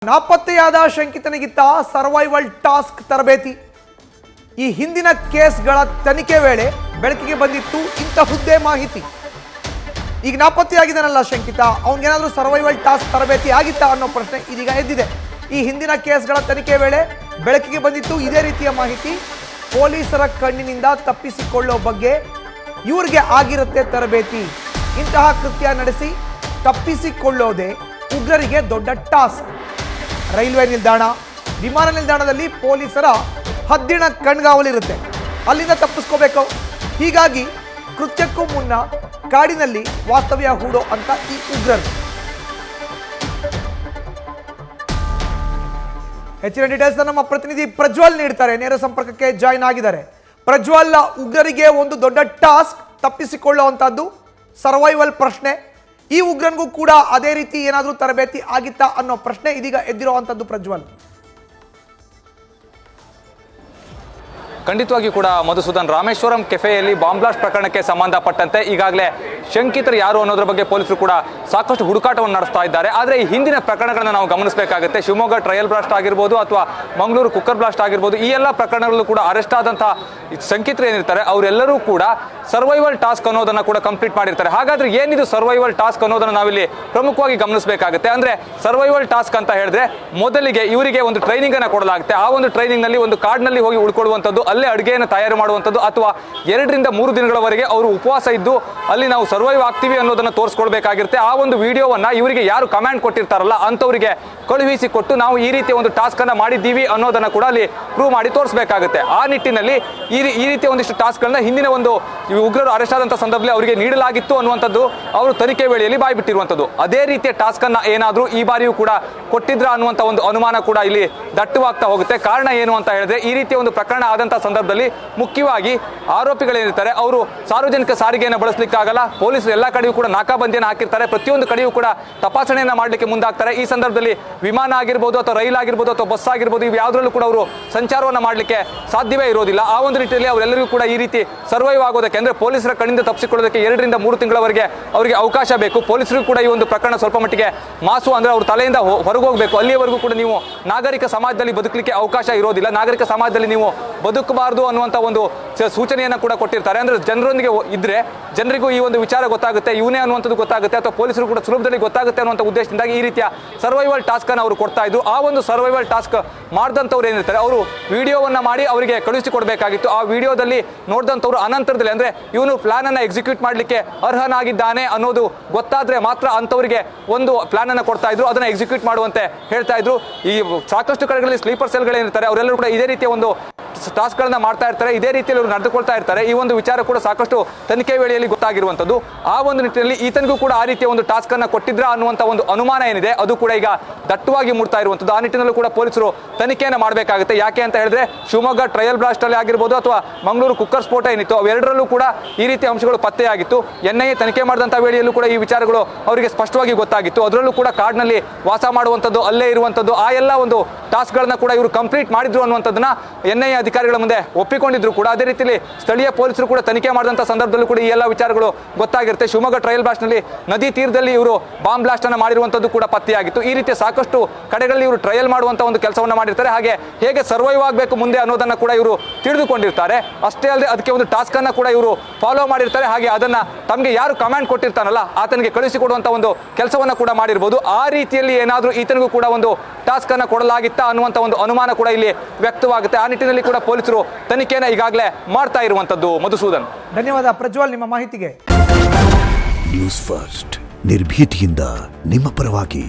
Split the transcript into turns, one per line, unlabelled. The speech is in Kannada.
ನಾಪತ್ತೆಯಾದ ಶಂಕಿತನಿಗಿತ್ತ ಸರ್ವೈವಲ್ ಟಾಸ್ಕ್ ತರಬೇತಿ. ಈ ಹಿಂದಿನ ಕೇಸ್ಗಳ ತನಿಖೆ ವೇಳೆ ಬೆಳಕಿಗೆ ಬಂದಿತ್ತು ಇಂತಹುದ್ದೇ ಮಾಹಿತಿ. ಈಗ ನಾಪತ್ತೆಯಾಗಿದ್ದಾನಲ್ಲ ಶಂಕಿತ, ಅವನಿಗೇನಾದರೂ ಸರ್ವೈವಲ್ ಟಾಸ್ಕ್ ತರಬೇತಿ ಆಗಿತ್ತಾ ಅನ್ನೋ ಪ್ರಶ್ನೆ ಇದೀಗ ಎದ್ದಿದೆ. ಈ ಹಿಂದಿನ ಕೇಸ್ಗಳ ತನಿಖೆ ವೇಳೆ ಬೆಳಕಿಗೆ ಬಂದಿತ್ತು ಇದೇ ರೀತಿಯ ಮಾಹಿತಿ. ಪೊಲೀಸರ ಕಣ್ಣಿನಿಂದ ತಪ್ಪಿಸಿಕೊಳ್ಳೋ ಬಗ್ಗೆ ಇವ್ರಿಗೆ ಆಗಿರುತ್ತೆ ತರಬೇತಿ. ಇಂತಹ ಕೃತ್ಯ ನಡೆಸಿ ತಪ್ಪಿಸಿಕೊಳ್ಳೋದೇ ಉಗ್ರರಿಗೆ ದೊಡ್ಡ ಟಾಸ್ಕ್. ರೈಲ್ವೆ ನಿಲ್ದಾಣ, ವಿಮಾನ ನಿಲ್ದಾಣದಲ್ಲಿ ಪೊಲೀಸರ ಹದ್ದಿನ ಕಣ್ಗಾವಲಿರುತ್ತೆ, ಅಲ್ಲಿಂದ ತಪ್ಪಿಸ್ಕೋಬೇಕು. ಹೀಗಾಗಿ ಕೃತ್ಯಕ್ಕೂ ಮುನ್ನ ಕಾಡಿನಲ್ಲಿ ವಾಸ್ತವ್ಯ ಹೂಡೋ ಅಂತ ಈ ಉಗ್ರರು. ಹೆಚ್ಚಿನ ಡೀಟೇಲ್ಸ್ ನಮ್ಮ ಪ್ರತಿನಿಧಿ ಪ್ರಜ್ವಲ್ ನೀಡ್ತಾರೆ. ನೇರ ಸಂಪರ್ಕಕ್ಕೆ ಜಾಯಿನ್ ಆಗಿದ್ದಾರೆ. ಪ್ರಜ್ವಲ್, ಉಗ್ರರಿಗೆ ಒಂದು ದೊಡ್ಡ ಟಾಸ್ಕ್ ತಪ್ಪಿಸಿಕೊಳ್ಳುವಂತಹದ್ದು ಸರ್ವೈವಲ್ ಪ್ರಶ್ನೆ. ಈ ಉಗ್ರನಿಗೂ ಕೂಡ ಅದೇ ರೀತಿ ಏನಾದರೂ ತರಬೇತಿ ಆಗಿತ್ತಾ ಅನ್ನೋ ಪ್ರಶ್ನೆ ಇದೀಗ ಎದ್ದಿರುವಂತದ್ದು. ಪ್ರಜ್ವಲ್,
ಖಂಡಿತವಾಗಿ ಕೂಡ ಮಧುಸೂದನ್, ರಾಮೇಶ್ವರಂ ಕೆಫೆಯಲ್ಲಿ ಬಾಂಬ್ ಬ್ಲಾಸ್ಟ್ ಪ್ರಕರಣಕ್ಕೆ ಸಂಬಂಧಪಟ್ಟಂತೆ ಈಗಾಗಲೇ ಶಂಕಿತರು ಯಾರು ಅನ್ನೋದ್ರ ಬಗ್ಗೆ ಪೊಲೀಸರು ಕೂಡ ಸಾಕಷ್ಟು ಹುಡುಕಾಟವನ್ನು ನಡೆಸ್ತಾ ಇದ್ದಾರೆ. ಆದರೆ ಈ ಹಿಂದಿನ ಪ್ರಕರಣಗಳನ್ನು ನಾವು ಗಮನಿಸಬೇಕಾಗುತ್ತೆ. ಶಿವಮೊಗ್ಗ ಟ್ರಯಲ್ ಬ್ಲಾಸ್ಟ್ ಆಗಿರ್ಬೋದು ಅಥವಾ ಮಂಗಳೂರು ಕುಕ್ಕರ್ ಬ್ಲಾಸ್ಟ್ ಆಗಿರ್ಬೋದು, ಈ ಎಲ್ಲ ಪ್ರಕರಣಗಳಲ್ಲೂ ಕೂಡ ಅರೆಸ್ಟ್ ಆದಂತಹ ಶಂಕಿತರು ಏನಿರ್ತಾರೆ ಅವರೆಲ್ಲರೂ ಕೂಡ ಸರ್ವೈವಲ್ ಟಾಸ್ಕ್ ಅನ್ನೋದನ್ನ ಕೂಡ ಕಂಪ್ಲೀಟ್ ಮಾಡಿರ್ತಾರೆ. ಹಾಗಾದ್ರೆ ಏನಿದು ಸರ್ವೈವಲ್ ಟಾಸ್ಕ್ ಅನ್ನೋದನ್ನ ನಾವಿಲ್ಲಿ ಪ್ರಮುಖವಾಗಿ ಗಮನಿಸಬೇಕಾಗುತ್ತೆ. ಅಂದ್ರೆ ಸರ್ವೈವಲ್ ಟಾಸ್ಕ್ ಅಂತ ಹೇಳಿದ್ರೆ ಮೊದಲಿಗೆ ಇವರಿಗೆ ಒಂದು ಟ್ರೈನಿಂಗ್ ಅನ್ನ ಕೊಡಲಾಗುತ್ತೆ. ಆ ಒಂದು ಟ್ರೈನಿಂಗ್ ನಲ್ಲಿ ಒಂದು ಕಾಡಿನಲ್ಲಿ ಹೋಗಿ ಉಳ್ಕೊಳ್ಳುವಂಥದ್ದು, ಅಲ್ಲೇ ಅಡುಗೆಯನ್ನು ತಯಾರು ಮಾಡುವಂಥದ್ದು, ಅಥವಾ 2 ರಿಂದ 3 ದಿನಗಳವರೆಗೆ ಅವರು ಉಪವಾಸ ಇದ್ದು ಅಲ್ಲಿ ನಾವು ಸರ್ವೈವ್ ಆಗ್ತೀವಿ ಅನ್ನೋದನ್ನ ತೋರಿಸ್ಕೊಳ್ಬೇಕಾಗಿರುತ್ತೆ. ಆ ಒಂದು ವಿಡಿಯೋವನ್ನ ಇವರಿಗೆ ಯಾರು ಕಮಾಂಡ್ ಕೊಟ್ಟಿರ್ತಾರಲ್ಲ ಅಂತವರಿಗೆ ಕಳುಹಿಸಿ ಕೊಟ್ಟು ನಾವು ಈ ರೀತಿಯ ಒಂದು ಟಾಸ್ಕ್ ಅನ್ನ ಮಾಡಿದ್ದೀವಿ ಅನ್ನೋದನ್ನ ಕೂಡ ಅಲ್ಲಿ ಪ್ರೂವ್ ಮಾಡಿ ತೋರಿಸಬೇಕಾಗುತ್ತೆ. ಆ ನಿಟ್ಟಿನಲ್ಲಿ ಈ ರೀತಿಯ ಒಂದಿಷ್ಟು ಟಾಸ್ಕ್ ಗಳನ್ನ ಹಿಂದಿನ ಒಂದು ಉಗ್ರರು ಅರೆಸ್ಟ್ ಆದಂತಹ ಸಂದರ್ಭದಲ್ಲಿ ಅವರಿಗೆ ನೀಡಲಾಗಿತ್ತು ಅನ್ನುವಂಥದ್ದು ಅವರು ತನಿಖೆ ವೇಳೆಯಲ್ಲಿ ಬಾಯ್ಬಿಟ್ಟಿರುವಂಥದ್ದು. ಅದೇ ರೀತಿಯ ಟಾಸ್ಕ್ ಅನ್ನ ಏನಾದರೂ ಈ ಬಾರಿಯೂ ಕೂಡ ಕೊಟ್ಟಿದ್ರ ಅನ್ನುವಂಥ ಒಂದು ಅನುಮಾನ ಕೂಡ ಇಲ್ಲಿ ದಟ್ಟವಾಗ್ತಾ ಹೋಗುತ್ತೆ. ಕಾರಣ ಏನು ಅಂತ ಹೇಳಿದ್ರೆ, ಈ ರೀತಿಯ ಒಂದು ಪ್ರಕರಣ ಆದಂತಹ ಸಂದರ್ಭದಲ್ಲಿ ಮುಖ್ಯವಾಗಿ ಆರೋಪಿಗಳೇನಿರ್ತಾರೆ ಅವರು ಸಾರ್ವಜನಿಕ ಸಾರಿಗೆಯನ್ನು ಬಳಸಲಿಕ್ಕಾಗಲ್ಲ. ಪೊಲೀಸರು ಎಲ್ಲ ಕಡೆಯೂ ಕೂಡ ನಾಕಾಬಂದಿಯನ್ನು ಹಾಕಿರ್ತಾರೆ. ಪ್ರತಿಯೊಂದು ಕಡೆಯೂ ಕೂಡ ತಪಾಸಣೆಯನ್ನು ಮಾಡಲಿಕ್ಕೆ ಮುಂದಾಗ್ತಾರೆ. ಈ ಸಂದರ್ಭದಲ್ಲಿ ವಿಮಾನ ಆಗಿರ್ಬೋದು ಅಥವಾ ರೈಲ್ ಆಗಿರ್ಬೋದು ಅಥವಾ ಬಸ್ ಆಗಿರ್ಬೋದು, ಇವು ಯಾವುದರಲ್ಲೂ ಕೂಡ ಅವರು ಸಂಚಾರವನ್ನು ಮಾಡಲಿಕ್ಕೆ ಸಾಧ್ಯವೇ ಇರೋದಿಲ್ಲ. ಆ ಒಂದು ನಿಟ್ಟಿನಲ್ಲಿ ಅವರೆಲ್ಲರಿಗೂ ಕೂಡ ಈ ರೀತಿ ಸರ್ವೈವ್ ಆಗೋದಕ್ಕೆ, ಅಂದ್ರೆ ಪೊಲೀಸರ ಕಣ್ಣಿಂದ ತಪ್ಪಿಸಿಕೊಳ್ಳೋದಕ್ಕೆ 2 ರಿಂದ 3 ತಿಂಗಳವರೆಗೆ ಅವರಿಗೆ ಅವಕಾಶ ಬೇಕು. ಪೊಲೀಸರು ಕೂಡ ಈ ಒಂದು ಪ್ರಕರಣ ಸ್ವಲ್ಪ ಮಟ್ಟಿಗೆ ಮಾಸು, ಅಂದ್ರೆ ಅವ್ರ ತಲೆಯಿಂದ ಹೊರಗೆ ಹೋಗಬೇಕು. ಅಲ್ಲಿಯವರೆಗೂ ಕೂಡ ನೀವು ನಾಗರಿಕ ಸಮಾಜದಲ್ಲಿ ಬದುಕಲಿಕ್ಕೆ ಅವಕಾಶ ಇರೋದಿಲ್ಲ. ನಾಗರಿಕ ಸಮಾಜದಲ್ಲಿ ನೀವು ಬದುಕಬಾರದು ಅನ್ನುವಂಥ ಒಂದು ಸೂಚನೆಯನ್ನು ಕೂಡ ಕೊಟ್ಟಿರ್ತಾರೆ. ಅಂದ್ರೆ ಜನರೊಂದಿಗೆ ಇದ್ರೆ ಜನರಿಗೂ ಈ ಒಂದು ವಿಚಾರ ಗೊತ್ತಾಗುತ್ತೆ, ಇವನೇ ಅನ್ನುವಂಥದ್ದು ಗೊತ್ತಾಗುತ್ತೆ, ಅಥವಾ ಪೊಲೀಸರು ಕೂಡ ಸುಲಭದಲ್ಲಿ ಗೊತ್ತಾಗುತ್ತೆ ಅನ್ನುವಂಥ ಉದ್ದೇಶದಿಂದಾಗಿ ಈ ರೀತಿಯ ಸರ್ವೈವಲ್ ಟಾಸ್ಕ್ ಅನ್ನು ಅವರು ಕೊಡ್ತಾ ಇದ್ರು. ಆ ಒಂದು ಸರ್ವೈವಲ್ ಟಾಸ್ಕ್ ಮಾಡಿದಂಥವ್ರು ಏನಿರ್ತಾರೆ ಅವರು ವಿಡಿಯೋವನ್ನ ಮಾಡಿ ಅವರಿಗೆ ಕಳುಹಿಸಿಕೊಡ್ಬೇಕಾಗಿತ್ತು. ಆ ವಿಡಿಯೋದಲ್ಲಿ ನೋಡಿದಂಥವ್ರು ಅನಂತರದಲ್ಲಿ, ಅಂದ್ರೆ ಇವನು ಪ್ಲಾನ್ ಅನ್ನ ಎಕ್ಸಿಕ್ಯೂಟ್ ಮಾಡಲಿಕ್ಕೆ ಅರ್ಹನಾಗಿದ್ದಾನೆ ಅನ್ನೋದು ಗೊತ್ತಾದ್ರೆ ಮಾತ್ರ ಅಂಥವರಿಗೆ ಒಂದು ಪ್ಲಾನ್ ಅನ್ನ ಕೊಡ್ತಾ ಇದ್ರು, ಅದನ್ನ ಎಕ್ಸಿಕ್ಯೂಟ್ ಮಾಡುವಂತೆ ಹೇಳ್ತಾ ಇದ್ರು. ಈ ಸಾಕಷ್ಟು ಕಡೆಗಳಲ್ಲಿ ಸ್ಲೀಪರ್ ಸೆಲ್ಗಳೇನಿರ್ತಾರೆ ಅವರೆಲ್ಲರೂ ಕೂಡ ಇದೇ ರೀತಿಯ ಒಂದು ಟಾಸ್ಕ್ ಗಳನ್ನ ಮಾಡ್ತಾ ಇರ್ತಾರೆ, ಇದೇ ರೀತಿಯಲ್ಲಿ ಅವರು ನಡೆದುಕೊಳ್ತಾ ಇರ್ತಾರೆ. ಈ ಒಂದು ವಿಚಾರ ಕೂಡ ಸಾಕಷ್ಟು ತನಿಖೆ ವೇಳೆಯಲ್ಲಿ ಗೊತ್ತಾಗಿರುವಂತದ್ದು. ಆ ಒಂದು ನಿಟ್ಟಿನಲ್ಲಿ ಈತನಿಗೂ ಕೂಡ ಆ ರೀತಿಯ ಒಂದು ಟಾಸ್ಕ್ ಅನ್ನ ಕೊಟ್ಟಿದ್ರ ಅನ್ನುವಂಥ ಒಂದು ಅನುಮಾನ ಏನಿದೆ ಅದು ಕೂಡ ಈಗ ದಟ್ಟವಾಗಿ ಮೂಡ್ತಾ ಇರುವಂತದ್ದು. ಆ ನಿಟ್ಟಿನಲ್ಲೂ ಕೂಡ ಪೊಲೀಸರು ತನಿಖೆಯನ್ನು ಮಾಡಬೇಕಾಗುತ್ತೆ. ಯಾಕೆ ಅಂತ ಹೇಳಿದ್ರೆ, ಶಿವಮೊಗ್ಗ ಟ್ರಯಲ್ ಬ್ಲಾಸ್ಟ್ ಅಲ್ಲಿ ಆಗಿರ್ಬೋದು ಅಥವಾ ಮಂಗಳೂರು ಕುಕ್ಕರ್ ಸ್ಫೋಟ ಏನಿತ್ತು ಅವೆರಡರಲ್ಲೂ ಕೂಡ ಈ ರೀತಿಯ ಅಂಶಗಳು ಪತ್ತೆಯಾಗಿತ್ತು. NIA ತನಿಖೆ ಮಾಡಿದಂತಹ ವೇಳೆಯಲ್ಲೂ ಕೂಡ ಈ ವಿಚಾರಗಳು ಅವರಿಗೆ ಸ್ಪಷ್ಟವಾಗಿ ಗೊತ್ತಾಗಿತ್ತು. ಅದರಲ್ಲೂ ಕೂಡ ಕಾಡಿನಲ್ಲಿ ವಾಸ ಮಾಡುವಂಥದ್ದು, ಅಲ್ಲೇ ಇರುವಂಥದ್ದು, ಆ ಎಲ್ಲ ಒಂದು ಟಾಸ್ಕ್ ಗಳನ್ನ ಕೂಡ ಇವರು ಕಂಪ್ಲೀಟ್ ಮಾಡಿದ್ರು ಅನ್ನುವಂಥದ್ದನ್ನ NIA ಅಧಿಕಾರಿಗಳ ಮುಂದೆ ಒಪ್ಪಿಕೊಂಡಿದ್ರು ಕೂಡ. ಅದೇ ರೀತಿಯಲ್ಲಿ ಸ್ಥಳೀಯ ಪೊಲೀಸರು ಕೂಡ ತನಿಖೆ ಮಾಡಿದಂತಹ ಸಂದರ್ಭದಲ್ಲೂ ಕೂಡ ಈ ಎಲ್ಲ ವಿಚಾರಗಳು ಗೊತ್ತಾಗಿರುತ್ತೆ. ಶಿವಮೊಗ್ಗ ಟ್ರಯಲ್ ಬ್ಲಾಸ್ಟ್ ನಲ್ಲಿ ನದಿ ತೀರದಲ್ಲಿ ಇವರು ಬಾಂಬ್ ಬ್ಲಾಸ್ಟ್ ಅನ್ನು ಮಾಡಿರುವಂತದ್ದು ಕೂಡ ಪತ್ತೆಯಾಗಿತ್ತು. ಈ ರೀತಿಯ ಸಾಕಷ್ಟು ಕಡೆಗಳಲ್ಲಿ ಇವರು ಟ್ರಯಲ್ ಮಾಡುವಂತಹ ಒಂದು ಕೆಲಸವನ್ನ ಮಾಡಿರ್ತಾರೆ. ಹಾಗೆ ಹೇಗೆ ಸರ್ವೈವ್ ಆಗಬೇಕು ಮುಂದೆ ಅನ್ನೋದನ್ನ ಕೂಡ ಇವರು ತಿಳಿದುಕೊಂಡಿರ್ತಾರೆ. ಅಷ್ಟೇ ಅಲ್ಲದೆ ಅದಕ್ಕೆ ಒಂದು ಟಾಸ್ಕ್ ಅನ್ನ ಕೂಡ ಇವರು ಫಾಲೋ ಮಾಡಿರ್ತಾರೆ. ಹಾಗೆ ಅದನ್ನ ತಮಗೆ ಯಾರು ಕಮಾಂಡ್ ಕೊಟ್ಟಿರ್ತಾನಲ್ಲ ಆತನಿಗೆ ಕಳಿಸಿಕೊಡುವಂತಹ ಒಂದು ಕೆಲಸವನ್ನ ಕೂಡ ಮಾಡಿರ್ಬೋದು. ಆ ರೀತಿಯಲ್ಲಿ ಏನಾದರೂ ಈತನಿಗೂ ಕೂಡ ಒಂದು ಟಾಸ್ಕ್ ಅನ್ನ ಕೊಡಲಾಗಿತ್ತಾ ಅನ್ನುವಂಥ ಒಂದು ಅನುಮಾನ ಕೂಡ ಇಲ್ಲಿ ವ್ಯಕ್ತವಾಗುತ್ತೆ. ಆ ನಿಟ್ಟಿನಲ್ಲಿ ಕೂಡ ಪೊಲೀಸರು ತನಿಖೆಯನ್ನು ಈಗಾಗಲೇ ಮಾಡ್ತಾ ಇರುವಂತದ್ದು. ಮಧುಸೂದನ್,
ಧನ್ಯವಾದ ಪ್ರಜ್ವಲ್ ನಿಮ್ಮ ಮಾಹಿತಿಗೆ.
ನ್ಯೂಸ್ ಫಸ್ಟ್ ನಿರ್ಭೀತಿಯಿಂದ ನಿಮ್ಮ ಪರವಾಗಿ.